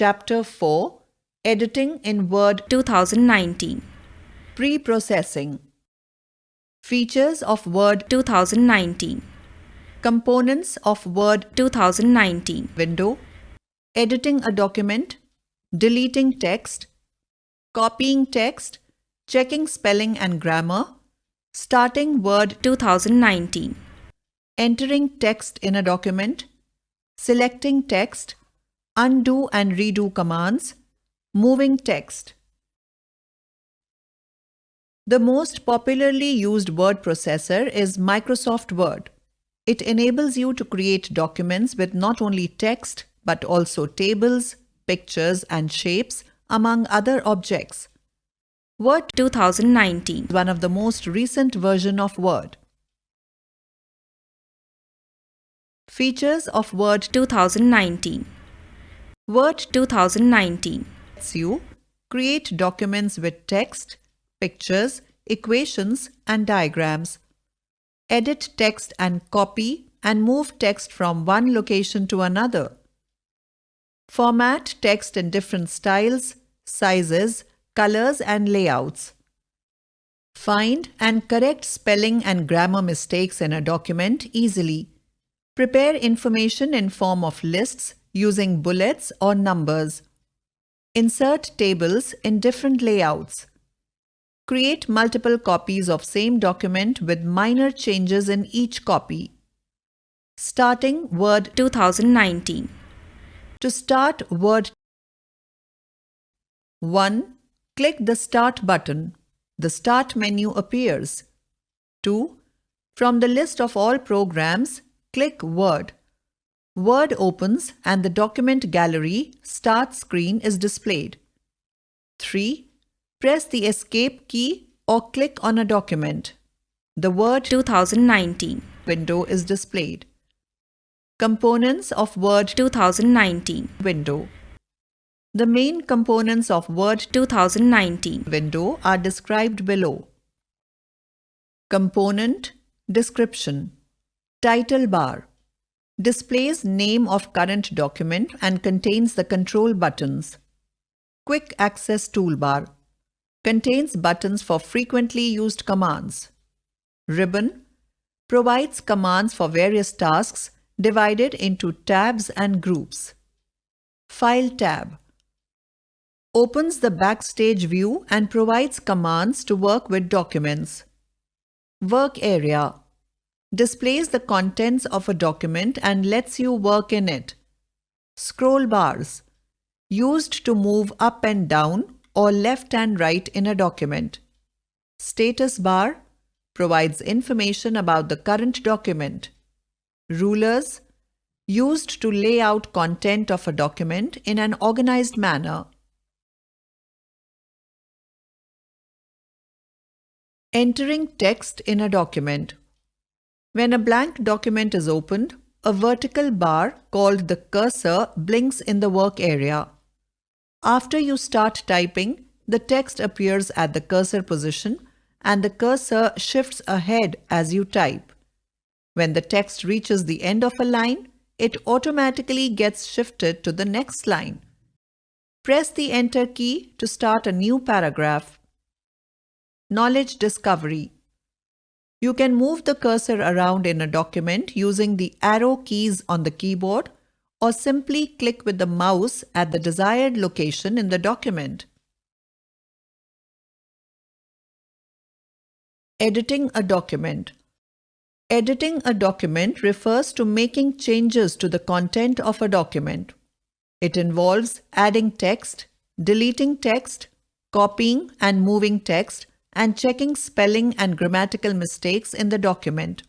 Chapter 4 Editing in Word 2019. Pre-processing. Features of Word 2019. Components of Word 2019. window. Editing a document. Deleting text. Copying text. Checking spelling and grammar. Starting Word 2019. entering text in a document. Selecting text. Undo and redo commands. Moving text. The most popularly used word processor is Microsoft Word. It enables you to create documents with not only text but also tables, pictures, and shapes, among other objects. Word 2019. is one of the most recent version of Word. Features of Word 2019. Word 2019. lets you create documents with text, pictures, equations, and diagrams. Edit text and copy and move text from one location to another. Format text in different styles, sizes, colors, and layouts. Find and correct spelling and grammar mistakes in a document easily. Prepare information in form of lists using bullets or numbers. Insert tables in different layouts. Create multiple copies of same document with minor changes in each copy. Starting Word 2019. To start Word 1. Click the Start button. The Start menu appears. 2. From the list of all programs, click Word. Word opens and the document gallery Start screen is displayed. 3. Press the Escape key or click on a document. The Word 2019. window is displayed. Components of Word 2019. window. The main components of Word 2019. window are described below. Component description. Title bar. Displays name of current document and contains the control buttons. Quick access toolbar. Contains buttons for frequently used commands. Ribbon. Provides commands for various tasks divided into tabs and groups. File tab. Opens the Backstage view and provides commands to work with documents. Work area. Displays the contents of a document and lets you work in it. Scroll bars. Used to move up and down or left and right in a document. Status bar. Provides information about the current document. Rulers. Used to lay out content of a document in an organized manner. Entering text in a document. When a blank document is opened, a vertical bar called the cursor blinks in the work area. After you start typing, the text appears at the cursor position and the cursor shifts ahead as you type. When the text reaches the end of a line, it automatically gets shifted to the next line. Press the Enter key to start a new paragraph. Knowledge discovery. You can move the cursor around in a document using the arrow keys on the keyboard or simply click with the mouse at the desired location in the document. Editing a document. Editing a document refers to making changes to the content of a document. It involves adding text, deleting text, copying and moving text, and checking spelling and grammatical mistakes in the document.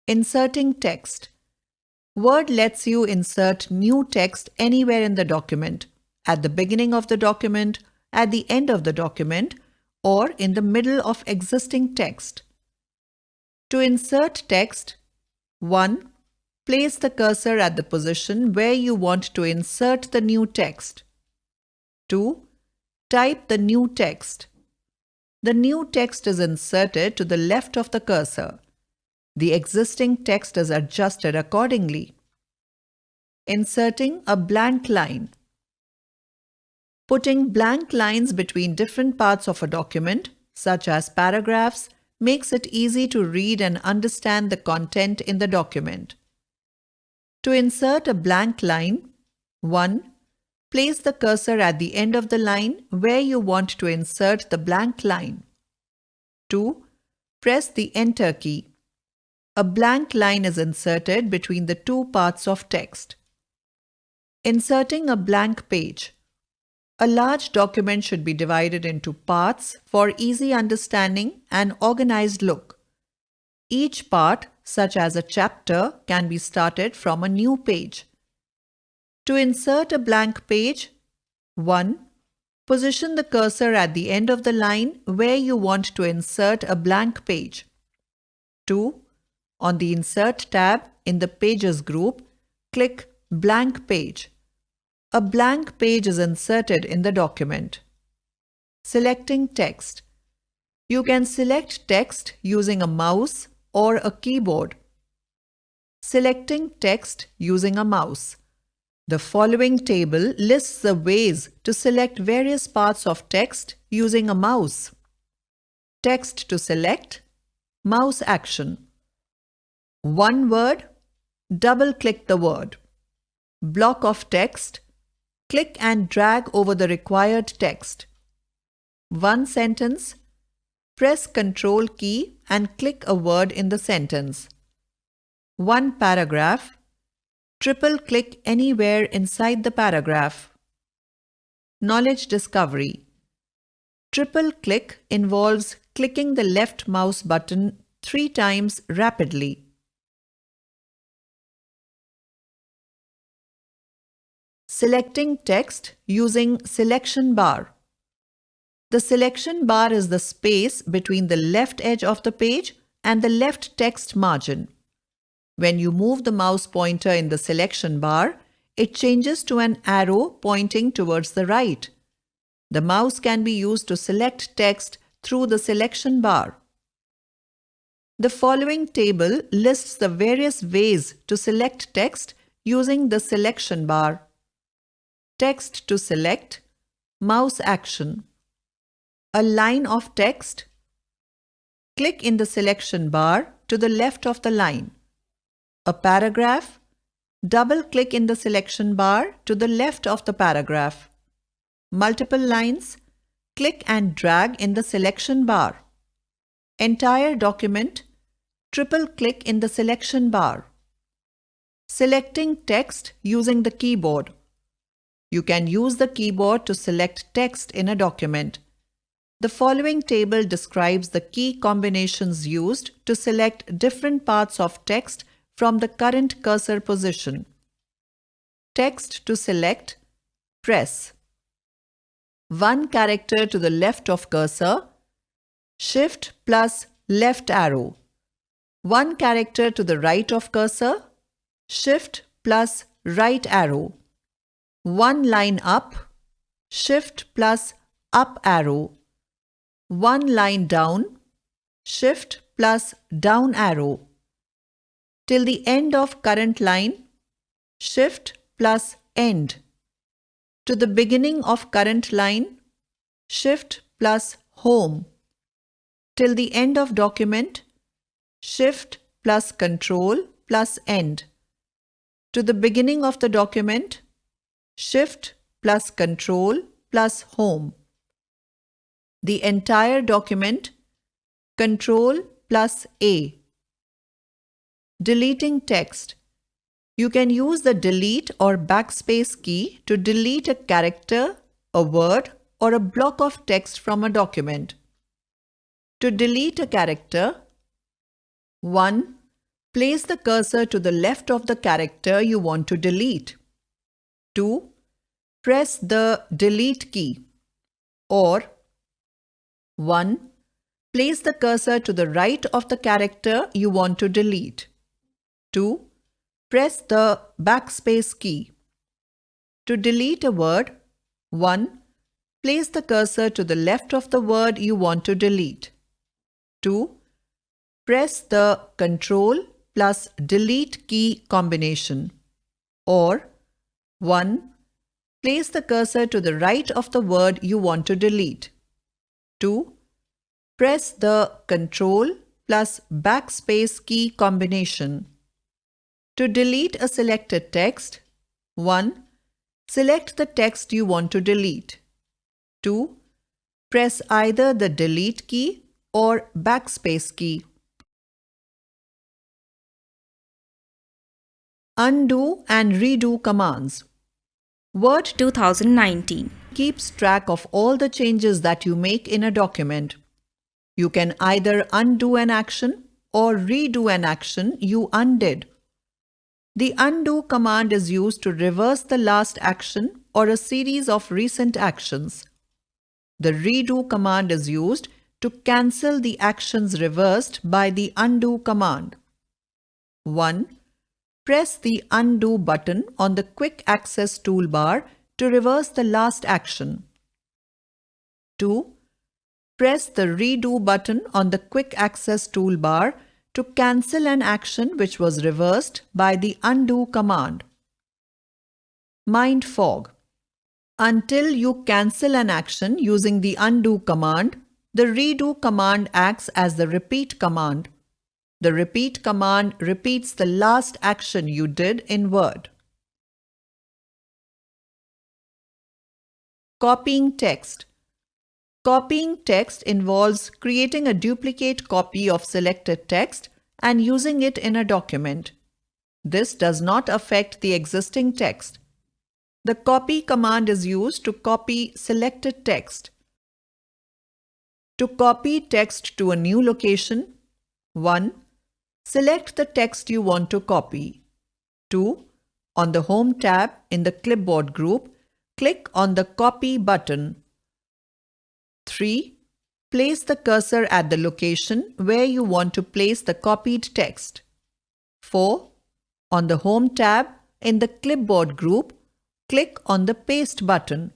Inserting text. Word lets you insert new text anywhere in the document, at the beginning of the document, at the end of the document, or in the middle of existing text. To insert text, 1. Place the cursor at the position where you want to insert the new text. 2. Type the new text. The new text is inserted to the left of the cursor. The existing text is adjusted accordingly. Inserting a blank line. Putting blank lines between different parts of a document, such as paragraphs, makes it easy to read and understand the content in the document. To insert a blank line, 1. Place the cursor at the end of the line where you want to insert the blank line. 2. Press the Enter key. A blank line is inserted between the two parts of text. Inserting a blank page. A large document should be divided into parts for easy understanding and organized look. Each part, such as a chapter, can be started from a new page. To insert a blank page, 1. Position the cursor at the end of the line where you want to insert a blank page. 2. On the Insert tab in the Pages group, click Blank Page. A blank page is inserted in the document. Selecting text. You can select text using a mouse or a keyboard. Selecting text using a mouse. The following table lists the ways to select various parts of text using a mouse. Text to select. Mouse action. One word. Double-click the word. Block of text. Click and drag over the required text. One sentence. Press Ctrl key and click a word in the sentence. One paragraph. Triple-click anywhere inside the paragraph. Knowledge discovery. Triple-click involves clicking the left mouse button 3 times rapidly. Selecting text using selection bar. The selection bar is the space between the left edge of the page and the left text margin. When you move the mouse pointer in the selection bar, it changes to an arrow pointing towards the right. The mouse can be used to select text through the selection bar. The following table lists the various ways to select text using the selection bar. Text to select. Mouse action. A line of text. Click in the selection bar to the left of the line. A paragraph. Double-click in the selection bar to the left of the paragraph. Multiple lines. Click and drag in the selection bar. Entire document. Triple-click in the selection bar. Selecting text using the keyboard. You can use the keyboard to select text in a document. The following table describes the key combinations used to select different parts of text from the current cursor position. Text to select. Press. One character to the left of cursor. Shift plus left arrow. One character to the right of cursor. Shift plus right arrow. One line up. Shift plus up arrow. One line down. Shift plus down arrow. Till the end of current line. Shift plus end. To the beginning of current line. Shift plus home. Till the end of document. Shift plus Control plus end. To the beginning of the document. Shift plus Control plus home. The entire document. Control plus A. Deleting text. You can use the delete or backspace key to delete a character, a word, or a block of text from a document. To delete a character. 1. Place the cursor to the left of the character you want to delete. 2. Press the Delete key. Or 1. Place the cursor to the right of the character you want to delete. 2. Press the backspace key. To delete a word. 1. Place the cursor to the left of the word you want to delete. 2. Press the Control plus Delete key combination. Or 1. place the cursor to the right of the word you want to delete. 2. Press the Ctrl plus backspace key combination. To delete a selected text, 1. Select the text you want to delete. 2. Press either the Delete key or backspace key. Undo and redo commands. Word 2019. keeps track of all the changes that you make in a document. You can either undo an action or redo an action you undid. The undo command is used to reverse the last action or a series of recent actions. The redo command is used to cancel the actions reversed by the undo command. 1. Press the undo button on the quick access toolbar to reverse the last action. 2. Press the redo button on the quick access toolbar to cancel an action which was reversed by the undo command. Mind fog. Until you cancel an action using the undo command, the redo command acts as the repeat command. The repeat command repeats the last action you did in Word. Copying text. Copying text involves creating a duplicate copy of selected text and using it in a document. This does not affect the existing text. The copy command is used to copy selected text. To copy text to a new location, 1. Select the text you want to copy. 2. On the Home tab in the Clipboard group, click on the Copy button. 3. Place the cursor at the location where you want to place the copied text. 4. On the Home tab in the Clipboard group, click on the Paste button.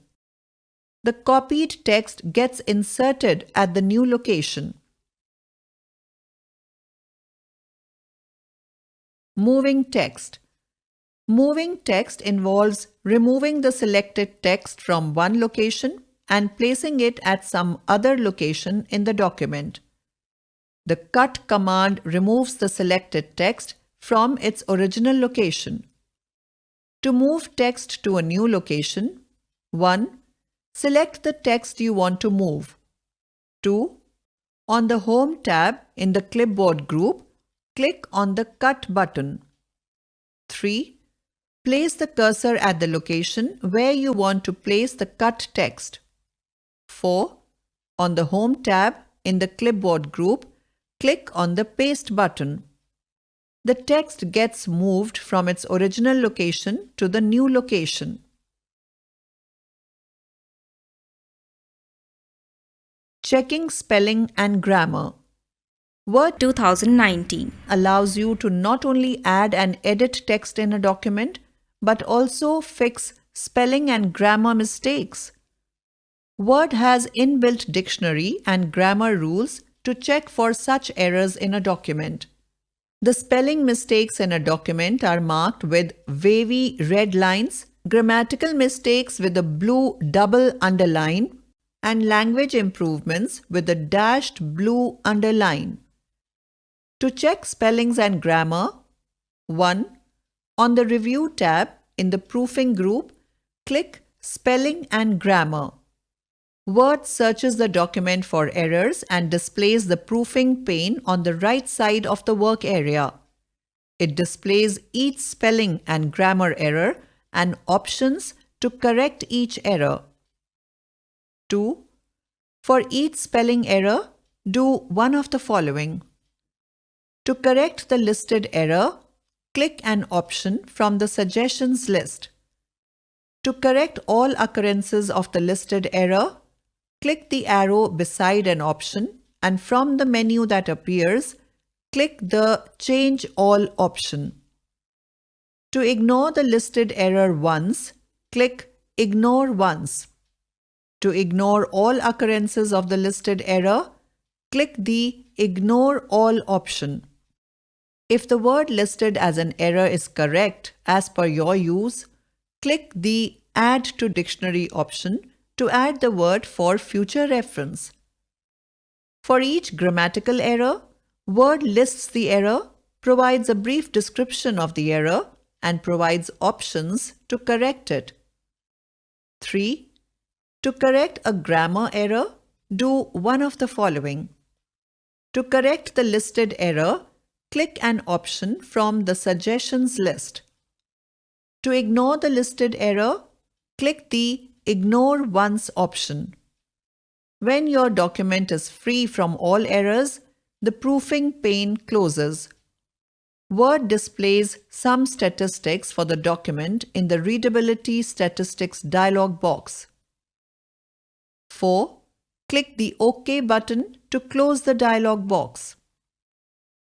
The copied text gets inserted at the new location. Moving text. Moving text involves removing the selected text from one location and placing it at some other location in the document. The cut command removes the selected text from its original location. To move text to a new location, 1. Select the text you want to move. 2. On the Home tab in the Clipboard group, click on the Cut button. 3. Place the cursor at the location where you want to place the cut text. 4. On the Home tab in the Clipboard group, click on the Paste button. The text gets moved from its original location to the new location. Checking spelling and grammar. Word 2019. allows you to not only add and edit text in a document, but also fix spelling and grammar mistakes. Word has inbuilt dictionary and grammar rules to check for such errors in a document. The spelling mistakes in a document are marked with wavy red lines, grammatical mistakes with a blue double underline, and language improvements with a dashed blue underline. To check spellings and grammar, 1. On the Review tab in the Proofing group, click Spelling and Grammar. Word searches the document for errors and displays the proofing pane on the right side of the work area. It displays each spelling and grammar error and options to correct each error. 2. For each spelling error, do one of the following. To correct the listed error, click an option from the suggestions list. To correct all occurrences of the listed error, click the arrow beside an option and from the menu that appears, click the Change All option. To ignore the listed error once, click Ignore Once. To ignore all occurrences of the listed error, click the Ignore All option. If the word listed as an error is correct as per your use, click the Add to Dictionary option to add the word for future reference. For each grammatical error, Word lists the error, provides a brief description of the error, and provides options to correct it. 3. To correct a grammar error, do one of the following. To correct the listed error, click an option from the suggestions list. To ignore the listed error, click the Ignore Once option. When your document is free from all errors, the proofing pane closes. Word displays some statistics for the document in the Readability Statistics dialog box. 4. Click the OK button to close the dialog box.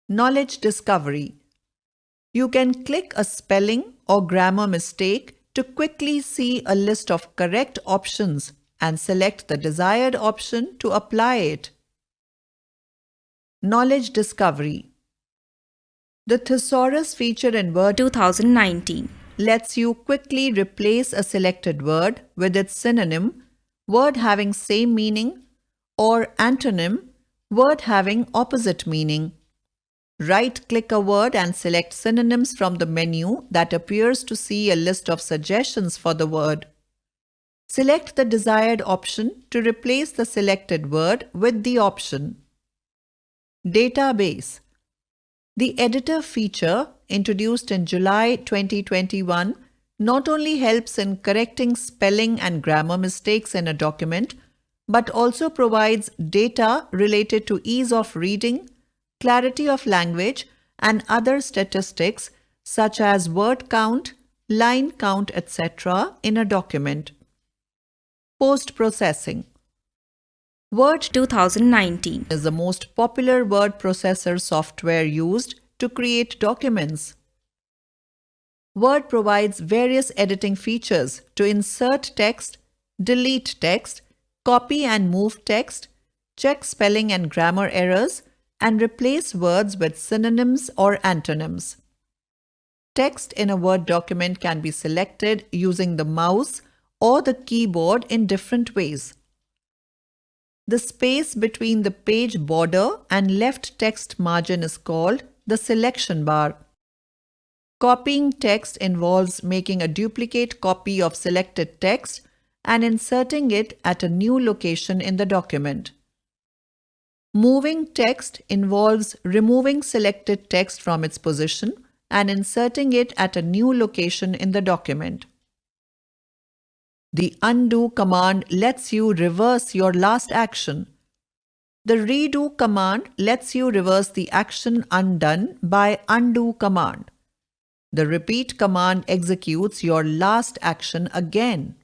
Knowledge Discovery. You can click a spelling or grammar mistake to quickly see a list of correct options and select the desired option to apply it. Knowledge Discovery. The Thesaurus feature in Word 2019. lets you quickly replace a selected word with its synonym, word having same meaning, or antonym, word having opposite meaning. Right-click a word and select synonyms from the menu that appears to see a list of suggestions for the word. Select the desired option to replace the selected word with the option. Database. The editor feature, introduced in July 2021, not only helps in correcting spelling and grammar mistakes in a document, but also provides data related to ease of reading, clarity of language, and other statistics such as word count, line count, etc. in a document. Post-processing. Word 2019. is the most popular word processor software used to create documents. Word provides various editing features to insert text, delete text, copy and move text, check spelling and grammar errors, and replace words with synonyms or antonyms. Text in a Word document can be selected using the mouse or the keyboard in different ways. The space between the page border and left text margin is called the selection bar. Copying text involves making a duplicate copy of selected text and inserting it at a new location in the document. Moving text involves removing selected text from its position and inserting it at a new location in the document. The undo command lets you reverse your last action. The redo command lets you reverse the action undone by undo command. The repeat command executes your last action again.